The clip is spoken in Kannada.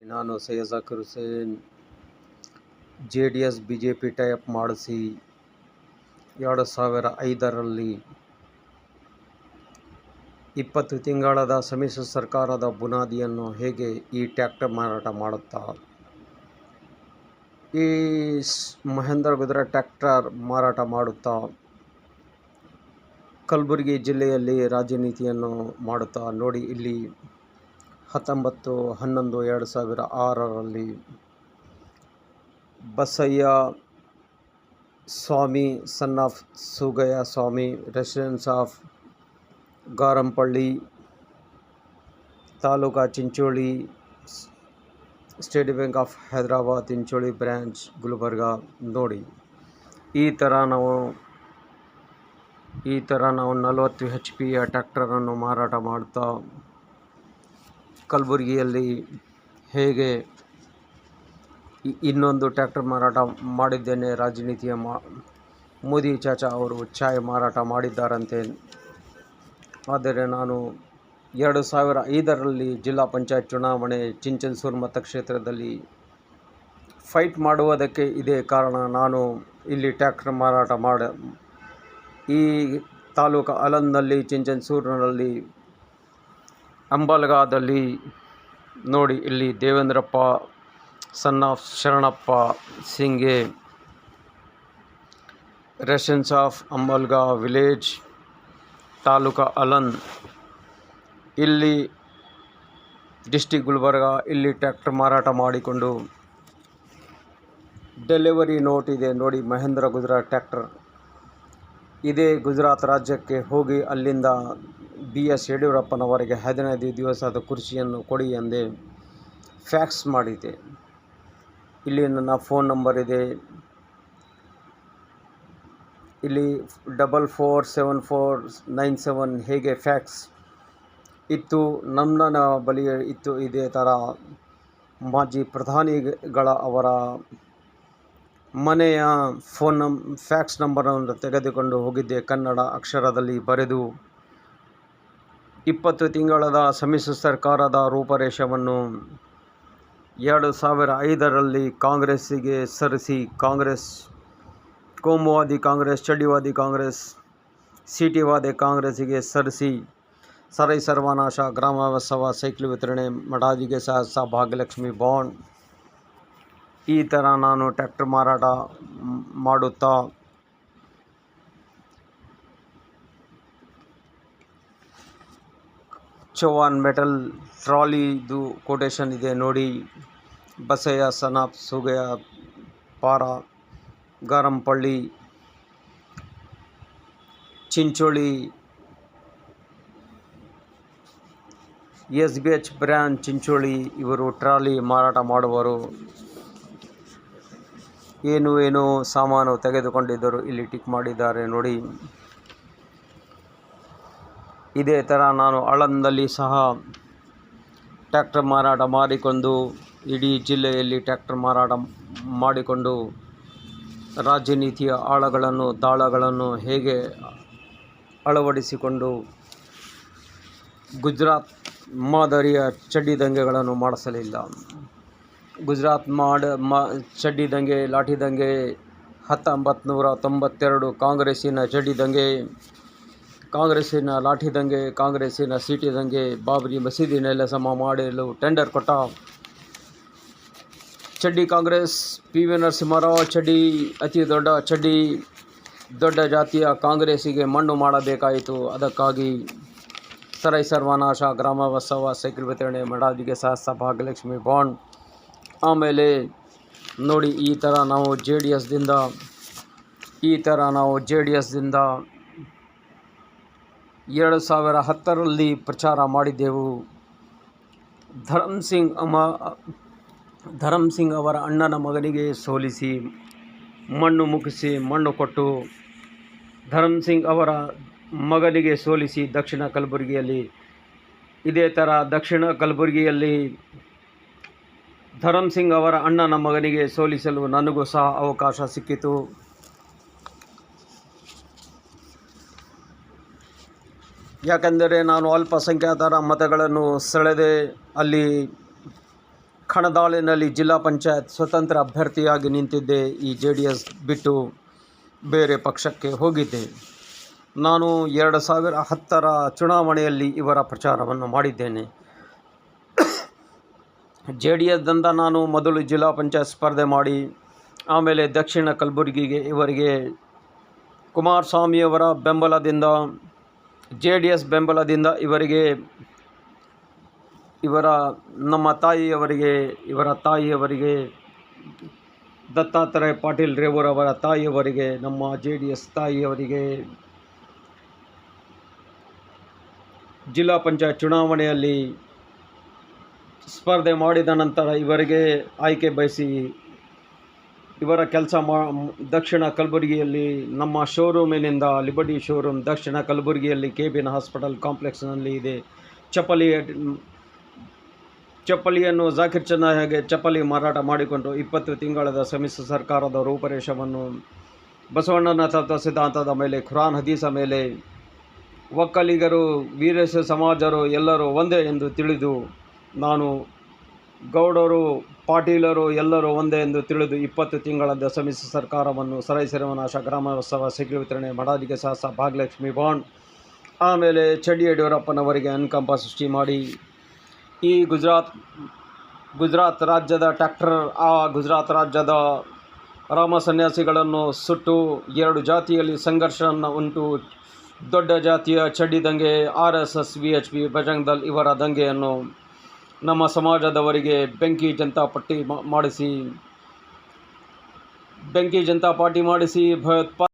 ನಾನು Syed Zakir Hussain JDS BJP tie-up ಮಾಡಿಸಿ 2005ರಲ್ಲಿ 20 ತಿಂಗಳದ ಸಮ್ಮಿಶ್ರ ಸರ್ಕಾರದ ಬುನಾದಿಯನ್ನು ಹೇಗೆ ಈ ಟ್ರ್ಯಾಕ್ಟರ್ ಮಾರಾಟ ಮಾಡುತ್ತಾ ಈ ಮಹೇಂದ್ರ ಗುಜರಾತ್ ಟ್ರ್ಯಾಕ್ಟರ್ ಮಾರಾಟ ಮಾಡುತ್ತಾ ಕಲಬುರಗಿ ಜಿಲ್ಲೆಯಲ್ಲಿ ರಾಜನೀತಿಯನ್ನು ಮಾಡುತ್ತಾ ನೋಡಿ. ಇಲ್ಲಿ 19/11/2006ರಲ್ಲಿ Basayya Swami son of Sugayya Swami residence of Garampalli taluka Chincholi State Bank of Hyderabad Chincholi branch Gulbarga ನೋಡಿ. ಈ ಥರ ನಾವು 40 HP ಟ್ರ್ಯಾಕ್ಟರನ್ನು ಮಾರಾಟ ಮಾಡ್ತಾ ಕಲಬುರಗಿಯಲ್ಲಿ ಹೇಗೆ ಇನ್ನೊಂದು ಟ್ರ್ಯಾಕ್ಟರ್ ಮಾರಾಟ ಮಾಡಿದ್ದೇನೆ. ರಾಜನೀತಿಯ ಮೋದಿ ಚಾಚಾ ಅವರು ಚಾಯ್ ಮಾರಾಟ ಮಾಡಿದ್ದಾರಂತೆ. ಆದರೆ ನಾನು 2005ರಲ್ಲಿ ಜಿಲ್ಲಾ ಪಂಚಾಯತ್ ಚುನಾವಣೆ ಚಿಂಚನ್ಸೂರು ಮತಕ್ಷೇತ್ರದಲ್ಲಿ ಫೈಟ್ ಮಾಡುವುದಕ್ಕೆ ಇದೇ ಕಾರಣ. ನಾನು ಇಲ್ಲಿ ಟ್ರ್ಯಾಕ್ಟರ್ ಮಾರಾಟ ಈ ತಾಲೂಕು ಅಲಂದಲ್ಲಿ, ಚಿಂಚನ್ಸೂರಿನಲ್ಲಿ, ಅಂಬಲ್ಗಾದಲ್ಲಿ ನೋಡಿ. ಇಲ್ಲಿ Devendrappa son of Sharanappa Singe residence of Ambalga village taluka Aland, ಇಲ್ಲಿ ಡಿಸ್ಟಿಕ್ ಗುಲ್ಬರ್ಗಾ. ಇಲ್ಲಿ ಟ್ರ್ಯಾಕ್ಟರ್ ಮಾರಾಟ ಮಾಡಿಕೊಂಡು ಡೆಲಿವರಿ ನೋಟ್ ಇದೆ ನೋಡಿ. ಮಹೇಂದ್ರ ಗುಜರಾತ್ ಟ್ರ್ಯಾಕ್ಟರ್ ಇದೇ ಗುಜರಾತ್ ರಾಜ್ಯಕ್ಕೆ ಹೋಗಿ ಅಲ್ಲಿಂದ BS ಯಡಿಯೂರಪ್ಪನವರಿಗೆ 15 ದಿವಸದ ಕುರ್ಚಿಯನ್ನು ಕೊಡಿ ಎಂದೇ ಫ್ಯಾಕ್ಸ್ ಮಾಡಿದೆ. ಇಲ್ಲಿ ನನ್ನ ಫೋನ್ ನಂಬರ್ ಇದೆ. ಇಲ್ಲಿ 447497 ಹೇಗೆ ಫ್ಯಾಕ್ಸ್ ಇತ್ತು, ನನ್ನ ಬಳಿ ಇತ್ತು. ಇದೇ ಥರ ಮಾಜಿ ಪ್ರಧಾನಿಗಳ ಅವರ ಮನೆಯ ಫ್ಯಾಕ್ಸ್ ನಂಬರನ್ನು ತೆಗೆದುಕೊಂಡು ಹೋಗಿದ್ದೆ. ಕನ್ನಡ ಅಕ್ಷರದಲ್ಲಿ ಬರೆದು 20 ತಿಂಗಳದ ಸಮ್ಮಿಶ್ರ ಸರ್ಕಾರದ ರೂಪರೇಷವನ್ನು 2005ರಲ್ಲಿ ಕಾಂಗ್ರೆಸ್ಸಿಗೆ ಸರಿಸಿ, ಕಾಂಗ್ರೆಸ್ ಕೋಮುವಾದಿ ಕಾಂಗ್ರೆಸ್, ಚಡ್ಡಿವಾದಿ ಕಾಂಗ್ರೆಸ್, ಸಿಟಿವಾದಿ ಕಾಂಗ್ರೆಸ್ಸಿಗೆ ಸರಿಸಿ ಸರೈ ಸರ್ವನಾಶ, ಗ್ರಾಮೋತ್ಸವ, ಸೈಕಲ್ ವಿತರಣೆ, ಮಡಾದಿಗೆ ಸಾಹಸ, ಭಾಗ್ಯಲಕ್ಷ್ಮಿ ಬಾಂಡ್, ಈ ಥರ ನಾನು ಟ್ರ್ಯಾಕ್ಟರ್ ಮಾರಾಟ ಮಾಡುತ್ತಾ ಚೌಹಾನ್ ಮೆಟಲ್ ಟ್ರಾಲಿದು ಕೊಟೇಶನ್ ಇದೆ ನೋಡಿ. ಬಸಯ್ಯ ಸನ್ ಆಫ್ ಸುಗಯ್ಯ ಪಾರ ಗಾರಂಪಳ್ಳಿ ಚಿಂಚೋಳಿ SBH ಬ್ರಾಂಚ್ ಚಿಂಚೋಳಿ. ಇವರು ಟ್ರಾಲಿ ಮಾರಾಟ ಮಾಡುವರು. ಏನು ಸಾಮಾನು ತೆಗೆದುಕೊಂಡಿದ್ದರು ಇಲ್ಲಿ ಟಿಕ್ ಮಾಡಿದ್ದಾರೆ ನೋಡಿ. ಇದೇ ಥರ ನಾನು ಆಳಂದಲ್ಲಿ ಸಹ ಟ್ರ್ಯಾಕ್ಟರ್ ಮಾರಾಟ ಮಾಡಿಕೊಂಡು ಇಡೀ ಜಿಲ್ಲೆಯಲ್ಲಿ ಟ್ರ್ಯಾಕ್ಟರ್ ಮಾರಾಟ ಮಾಡಿಕೊಂಡು ರಾಜನೀತಿಯ ಆಳಗಳನ್ನು ದಾಳಗಳನ್ನು ಹೇಗೆ ಅಳವಡಿಸಿಕೊಂಡು ಗುಜರಾತ್ ಮಾದರಿಯ ಚಡ್ಡಿ ದಂಗೆಗಳನ್ನು ಮಾಡಿಸಲಿಲ್ಲ. ಗುಜರಾತ್ ಚಡ್ಡಿ ದಂಗೆ, ಲಾಠಿ ದಂಗೆ 1992 ಕಾಂಗ್ರೆಸ್ಸಿನ ಚಡ್ಡಿ ದಂಗೆ, ಕಾಂಗ್ರೆಸ್ಸಿನ ಲಾಠಿ ದಂಗೆ, ಕಾಂಗ್ರೆಸ್ಸಿನ ಸಿಟಿ ದಂಗೆ, ಬಾಬರಿ ಮಸೀದಿ ನೆಲಸಮ ಮಾಡಲು ಟೆಂಡರ್ ಕೊಟ್ಟ ಚಡ್ಡಿ ಕಾಂಗ್ರೆಸ್. PV ನರಸಿಂಹರಾವ್ ಚಡ್ಡಿ, ಅತಿ ದೊಡ್ಡ ಚಡ್ಡಿ, ದೊಡ್ಡ ಜಾತಿಯ ಕಾಂಗ್ರೆಸ್ಸಿಗೆ ಮಣ್ಣು ಮಾಡಬೇಕಾಯಿತು. ಅದಕ್ಕಾಗಿ ಸರೈ ಸರ್ವನಾಶ, ಗ್ರಾಮೋತ್ಸವ, ಸೈಕಲ್ ವಿತರಣೆ, ಮಡಾದಿಗೆ ಸಾಹಸ, ಭಾಗ್ಯಲಕ್ಷ್ಮಿ ಬಾಂಡ್. ಆಮೇಲೆ ನೋಡಿ, ಈ ಥರ ನಾವು ಜೆ ಡಿ ಎಸ್ದಿಂದ 2010ರಲ್ಲಿ ಪ್ರಚಾರ ಮಾಡಿದ್ದೆವು. ಧರಮ್ ಸಿಂಗ್ ಅವರ ಅಣ್ಣನ ಮಗನಿಗೆ ಸೋಲಿಸಿ ಮಣ್ಣು ಮುಗಿಸಿ ಮಣ್ಣು ಕೊಟ್ಟು, ಧರಮ್ ಸಿಂಗ್ ಅವರ ಮಗನಿಗೆ ಸೋಲಿಸಿ ದಕ್ಷಿಣ ಕಲಬುರಗಿಯಲ್ಲಿ, ಇದೇ ಥರ ದಕ್ಷಿಣ ಕಲಬುರಗಿಯಲ್ಲಿ ಧರಮ್ ಸಿಂಗ್ ಅವರ ಅಣ್ಣನ ಮಗನಿಗೆ ಸೋಲಿಸಲು ನನಗೂ ಸಹ ಅವಕಾಶ ಸಿಕ್ಕಿತು. ಯಾಕೆಂದರೆ ನಾನು ಅಲ್ಪಸಂಖ್ಯಾತರ ಮತಗಳನ್ನು ಸೆಳೆದೆ. ಅಲ್ಲಿ ಕಣದಾಳಿನಲ್ಲಿ ಜಿಲ್ಲಾ ಪಂಚಾಯತ್ ಸ್ವತಂತ್ರ ಅಭ್ಯರ್ಥಿಯಾಗಿ ನಿಂತಿದ್ದೆ. ಈ JDS ಬಿಟ್ಟು ಬೇರೆ ಪಕ್ಷಕ್ಕೆ ಹೋಗಿದ್ದೆ. ನಾನು 2010ರ ಚುನಾವಣೆಯಲ್ಲಿ ಇವರ ಪ್ರಚಾರವನ್ನು ಮಾಡಿದ್ದೇನೆ. JDSದಿಂದ ನಾನು ಮೊದಲು ಜಿಲ್ಲಾ ಪಂಚಾಯತ್ ಸ್ಪರ್ಧೆ ಮಾಡಿ, ಆಮೇಲೆ ದಕ್ಷಿಣ ಕಲಬುರಗಿಗೆ ಇವರಿಗೆ ಕುಮಾರಸ್ವಾಮಿಯವರ ಬೆಂಬಲದಿಂದ, JDS ಬೆಂಬಲದಿಂದ ಇವರ ತಾಯಿಯವರಿಗೆ ದತ್ತಾತ್ರೇಯ ಪಾಟೀಲ್ ರೇವೂರವರ ತಾಯಿಯವರಿಗೆ, ನಮ್ಮ JDS ತಾಯಿಯವರಿಗೆ ಜಿಲ್ಲಾ ಪಂಚಾಯತ್ ಚುನಾವಣೆಯಲ್ಲಿ ಸ್ಪರ್ಧೆ ಮಾಡಿದ ನಂತರ ಇವರಿಗೆ ಆಯ್ಕೆ ಬಯಸಿ ಇವರ ಕೆಲಸ ದಕ್ಷಿಣ ಕಲಬುರಗಿಯಲ್ಲಿ ನಮ್ಮ ಶೋರೂಮಿನಿಂದ ಲಿಬರ್ಟಿ ಶೋರೂಮ್ ದಕ್ಷಿಣ ಕಲಬುರಗಿಯಲ್ಲಿ KBN ಹಾಸ್ಪಿಟಲ್ ಕಾಂಪ್ಲೆಕ್ಸ್ನಲ್ಲಿ ಇದೆ. ಚಪ್ಪಲಿಯನ್ನು ಜಾಕಿರ್ ಚಂದ ಹೇಗೆ ಚಪ್ಪಲಿ ಮಾರಾಟ ಮಾಡಿಕೊಂಡು 20 ತಿಂಗಳ ಸಮ್ಮಿಶ್ರ ಸರ್ಕಾರದ ರೂಪರೇಷವನ್ನು ಬಸವಣ್ಣನ ತತ್ವ ಸಿದ್ಧಾಂತದ ಮೇಲೆ, ಖುರಾನ್ ಹದೀಸ ಮೇಲೆ, ಒಕ್ಕಲಿಗರು, ವೀರಶೈವ ಸಮಾಜರು ಎಲ್ಲರೂ ಒಂದೇ ಎಂದು ತಿಳಿದು, ನಾನು ಗೌಡರು, ಪಾಟೀಲರು ಎಲ್ಲರೂ ಒಂದೇ ಎಂದು ತಿಳಿದು 20 ತಿಂಗಳ ಸಮ್ಮಿಶ್ರ ಸರ್ಕಾರವನ್ನು ಸರೈಸರ್ವನಾಶ, ಗ್ರಾಮೋತ್ಸವ, ಸೈಕಲ್ ವಿತರಣೆ, ಮಡಾಲಿಗೆ ಸಾಹಸ, ಭಾಗ್ಯಲಕ್ಷ್ಮಿ ಬಾಂಡ್, ಆಮೇಲೆ ಚಡ್ಡಿ ಯಡಿಯೂರಪ್ಪನವರಿಗೆ ಅನುಕಂಪ ಸೃಷ್ಟಿ ಮಾಡಿ, ಈ ಗುಜರಾತ್ ರಾಜ್ಯದ ಗುಜರಾತ್ ರಾಜ್ಯದ ರಾಮ ಸನ್ಯಾಸಿಗಳನ್ನು ಸುಟ್ಟು 2 ಜಾತಿಯಲ್ಲಿ ಸಂಘರ್ಷವನ್ನು ಉಂಟು, ದೊಡ್ಡ ಜಾತಿಯ ಚಡ್ಡಿ ದಂಗೆ, RSS, VHP, ಬಜರಂಗ್ ದಳ್ ಇವರ ದಂಗೆಯನ್ನು ನಮ್ಮ ಸಮಾಜದವರಿಗೆ ಬೆಂಕಿ ಜನತಾ ಪಾರ್ಟಿ ಮಾಡಿಸಿ ಭಯೋತ್ಪಾದನೆ